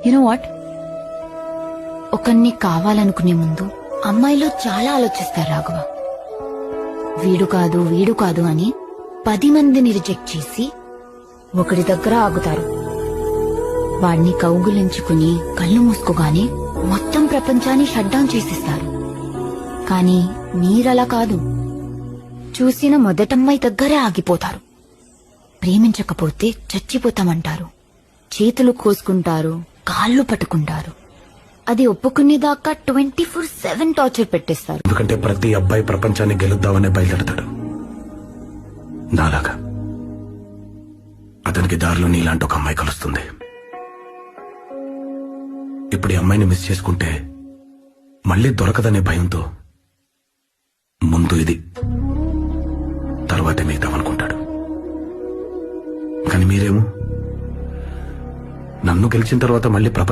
You know what, ఒకరిని కావాలనుకునే ముందు అమ్మాయిలు చాలా ఆలోచిస్తారు రాఘవ. వీడు కాదు అని 10 మందిని రిజెక్ట్ చేసి ఒకరి దగ్గర ఆగుతారు. వాడిని కౌగులించుకుని కళ్ళు మూసుకోగానే మొత్తం ప్రపంచాన్ని షట్ డౌన్ చేసిస్తారు. కానీ మీరలా కాదు, చూసిన మొదటమ్మాయి దగ్గరే ఆగిపోతారు. ప్రేమించకపోతే చచ్చిపోతామంటారు, చేతులు కోసుకుంటారు, కాళ్ళు పట్టుకుంటారు. అది ఒప్పుకునేదాకా 24/7 టార్చర్ పెట్టేస్తారు. ఎందుకంటే ప్రతి అబ్బాయి ప్రపంచాన్ని గెలుద్దామనే బయలుదేరతాడు. నాలాగా అతనికి దారిలో నీలాంటి ఒక అమ్మాయి కలుస్తుంది. ఇప్పుడు ఈ అమ్మాయిని మిస్ చేసుకుంటే మళ్ళీ దొరకదనే భయంతో ముందు ఇది, తర్వాతే మిగతామనుకుంటాడు. కానీ మీరేమో నన్ను గెలిచిన తర్వాత మళ్ళీ